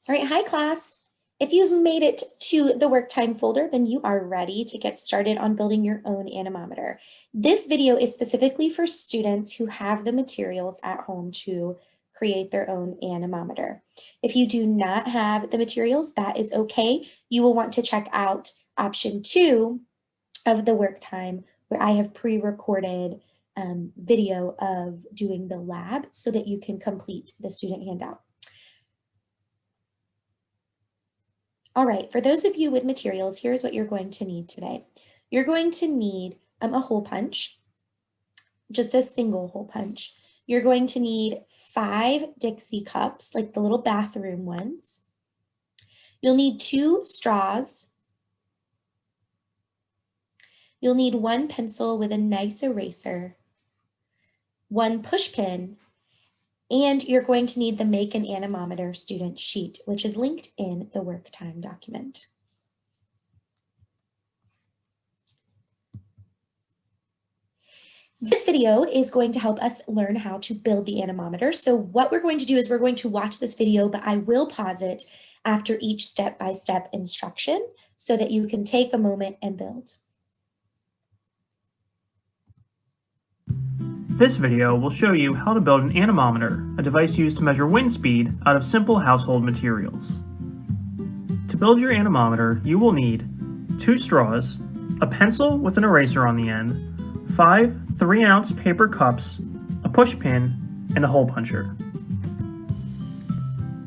All right, hi class. If you've made it to the work time folder, then you are ready to get started on building your own anemometer. This video is specifically for students who have the materials at home to create their own anemometer. If you do not have the materials, that is okay. You will want to check out option 2 of the work time where I have pre-recorded video of doing the lab so that you can complete the student handout. All right, for those of you with materials, here's what you're going to need today. You're going to need a hole punch, just a single hole punch. You're going to need 5 Dixie cups, like the little bathroom ones. You'll need 2 straws. You'll need 1 pencil with a nice eraser, 1 push pin, and you're going to need the Make an Anemometer student sheet, which is linked in the work time document. This video is going to help us learn how to build the anemometer. So what we're going to do is we're going to watch this video, but I will pause it after each step-by-step instruction so that you can take a moment and build. This video will show you how to build an anemometer, a device used to measure wind speed out of simple household materials. To build your anemometer, you will need 2 straws, a pencil with an eraser on the end, 5 3-ounce paper cups, a push pin, and a hole puncher.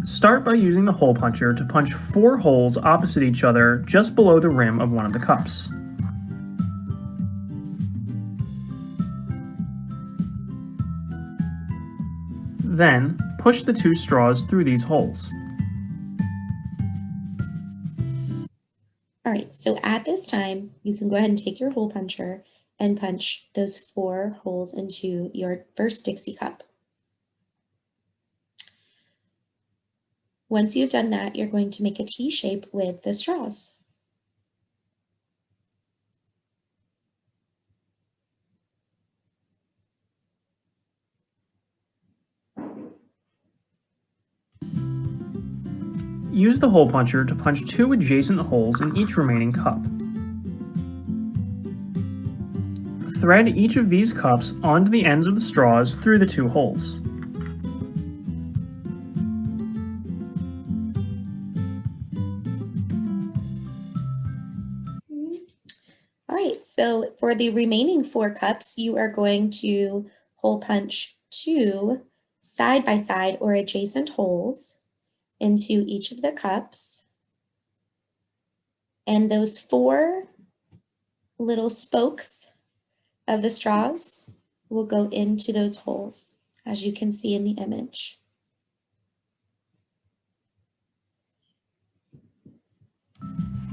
Start by using the hole puncher to punch 4 holes opposite each other just below the rim of one of the cups. Then, push the 2 straws through these holes. All right, so at this time, you can go ahead and take your hole puncher and punch those 4 holes into your first Dixie cup. Once you've done that, you're going to make a T shape with the straws. Use the hole puncher to punch 2 adjacent holes in each remaining cup. Thread each of these cups onto the ends of the straws through the 2 holes. All right, so for the remaining 4 cups, you are going to hole punch 2 side-by-side or adjacent holes into each of the cups. And those 4 little spokes of the straws will go into those holes, as you can see in the image.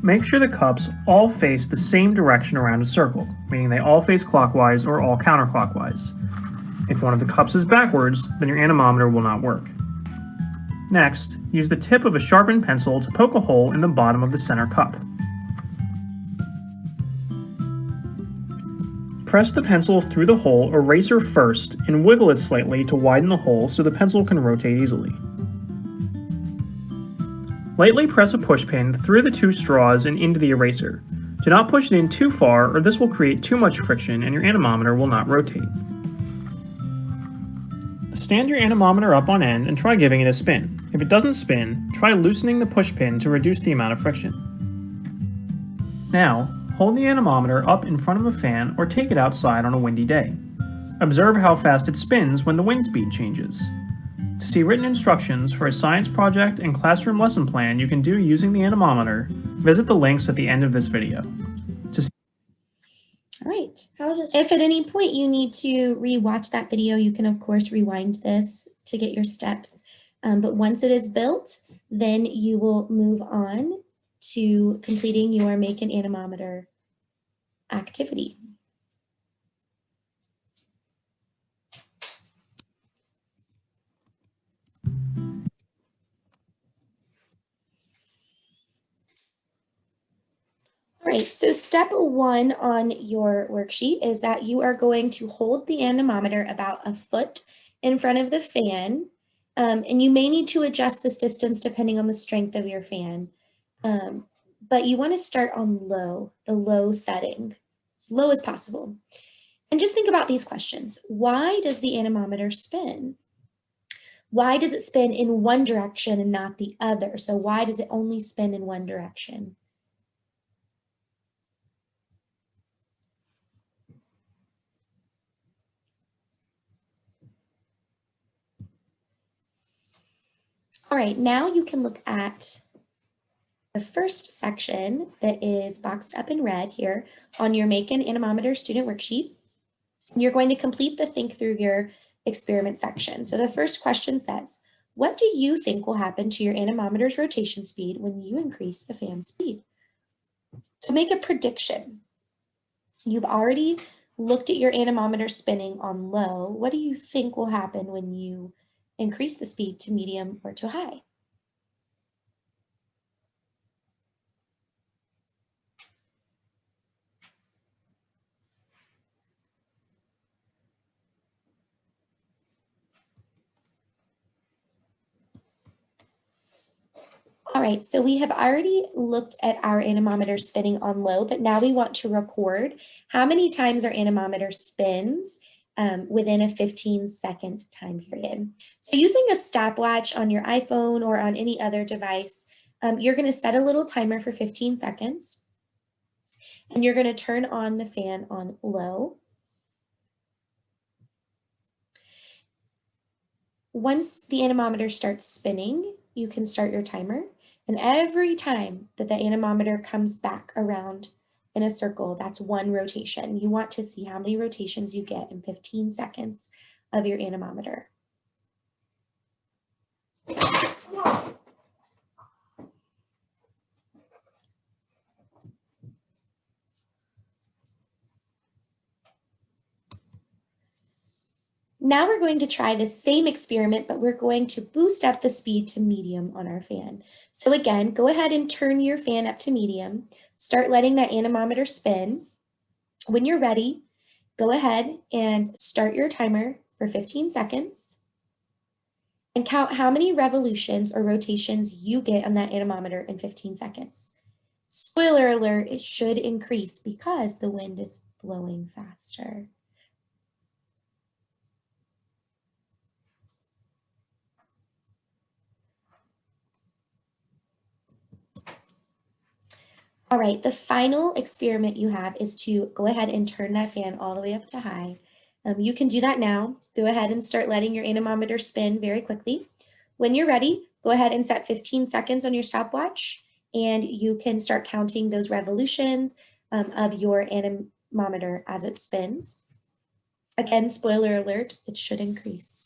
Make sure the cups all face the same direction around a circle, meaning they all face clockwise or all counterclockwise. If one of the cups is backwards, then your anemometer will not work. Next, use the tip of a sharpened pencil to poke a hole in the bottom of the center cup. Press the pencil through the hole eraser first and wiggle it slightly to widen the hole so the pencil can rotate easily. Lightly press a push pin through the 2 straws and into the eraser. Do not push it in too far or this will create too much friction and your anemometer will not rotate. Stand your anemometer up on end and try giving it a spin. If it doesn't spin, try loosening the push pin to reduce the amount of friction. Now, hold the anemometer up in front of a fan or take it outside on a windy day. Observe how fast it spins when the wind speed changes. To see written instructions for a science project and classroom lesson plan you can do using the anemometer, visit the links at the end of this video. All right. If at any point you need to re-watch that video, you can of course rewind this to get your steps. But once it is built, then you will move on to completing your Make an Anemometer activity. All right, so step 1 on your worksheet is that you are going to hold the anemometer about a foot in front of the fan And you may need to adjust this distance depending on the strength of your fan. But you want to start on low, the low setting, as low as possible. And just think about these questions. Why does the anemometer spin? Why does it spin in one direction and not the other? So why does it only spin in one direction? All right, now you can look at the first section that is boxed up in red here on your Make an Anemometer student worksheet. You're going to complete the Think Through Your Experiment section. So the first question says, what do you think will happen to your anemometer's rotation speed when you increase the fan speed? So make a prediction. You've already looked at your anemometer spinning on low. What do you think will happen when you increase the speed to medium or to high? All right, so we have already looked at our anemometer spinning on low, but now we want to record how many times our anemometer spins within a 15-second time period. So using a stopwatch on your iPhone or on any other device, you're going to set a little timer for 15 seconds, and you're going to turn on the fan on low. Once the anemometer starts spinning, you can start your timer. And every time that the anemometer comes back around in a circle, that's one rotation. You want to see how many rotations you get in 15 seconds of your anemometer. Now we're going to try the same experiment, but we're going to boost up the speed to medium on our fan. So again, go ahead and turn your fan up to medium. Start letting that anemometer spin. When you're ready, go ahead and start your timer for 15 seconds and count how many revolutions or rotations you get on that anemometer in 15 seconds. Spoiler alert, it should increase because the wind is blowing faster. All right, the final experiment you have is to go ahead and turn that fan all the way up to high. You can do that now. Go ahead and start letting your anemometer spin very quickly. When you're ready, go ahead and set 15 seconds on your stopwatch, and you can start counting those revolutions of your anemometer as it spins. Again, spoiler alert, it should increase.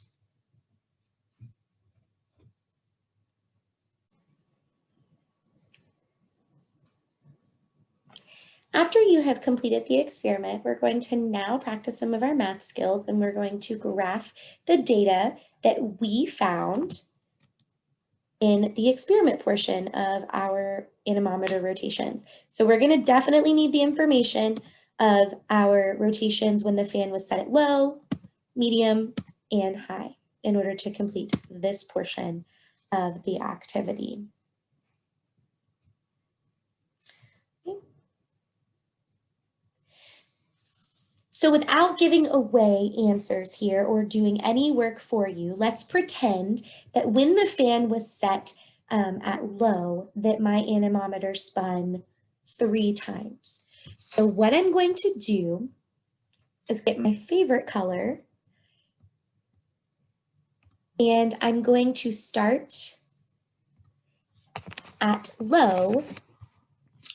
After you have completed the experiment, we're going to now practice some of our math skills, and we're going to graph the data that we found in the experiment portion of our anemometer rotations. So we're going to definitely need the information of our rotations when the fan was set at low, medium, and high in order to complete this portion of the activity. So without giving away answers here or doing any work for you, let's pretend that when the fan was set at low, that my anemometer spun 3 times. So what I'm going to do is get my favorite color, and I'm going to start at low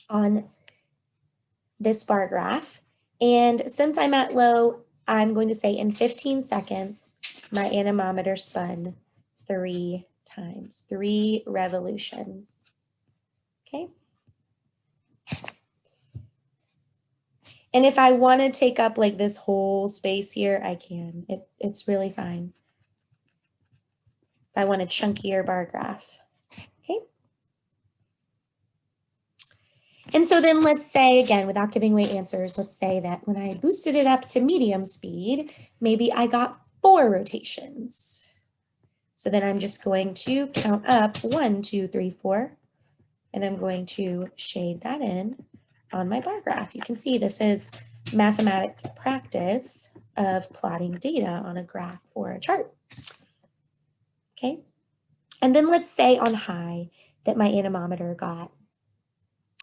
on this bar graph. And since I'm at low, I'm going to say in 15 seconds, my anemometer spun 3 times, 3 revolutions. Okay. And if I want to take up like this whole space here, I can. It's really fine. If I want a chunkier bar graph. Okay. And so then let's say, again, without giving away answers, let's say that when I boosted it up to medium speed, maybe I got 4 rotations. So then I'm just going to count up 1, 2, 3, 4, and I'm going to shade that in on my bar graph. You can see this is mathematic practice of plotting data on a graph or a chart. Okay, and then let's say on high that my anemometer got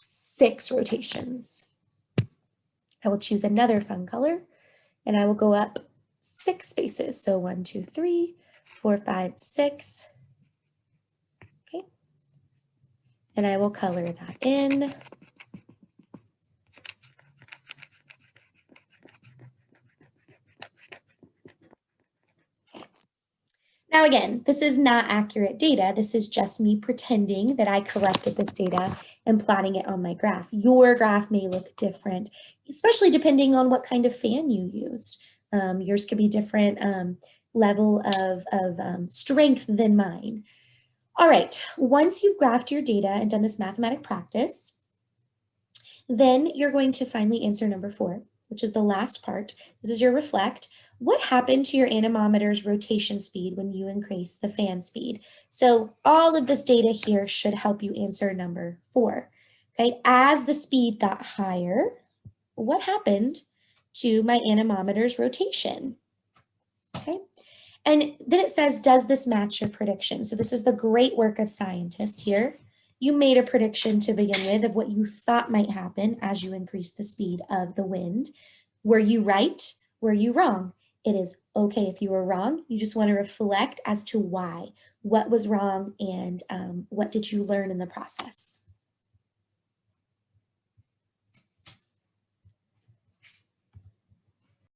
6 rotations. I will choose another fun color and I will go up 6 spaces. So 1, 2, 3, 4, 5, 6. Okay, and I will color that in. Now again, this is not accurate data. This is just me pretending that I collected this data and plotting it on my graph. Your graph may look different, especially depending on what kind of fan you used. Yours could be different level of strength than mine. All right, once you've graphed your data and done this mathematic practice, then you're going to finally answer number 4, which is the last part. This is your reflect. What happened to your anemometer's rotation speed when you increase the fan speed? So all of this data here should help you answer number 4. Okay, as the speed got higher, what happened to my anemometer's rotation? Okay, and then it says, does this match your prediction? So this is the great work of scientists here. You made a prediction to begin with of what you thought might happen as you increase the speed of the wind. Were you right? Were you wrong? It is okay if you were wrong. You just want to reflect as to why. What was wrong and what did you learn in the process?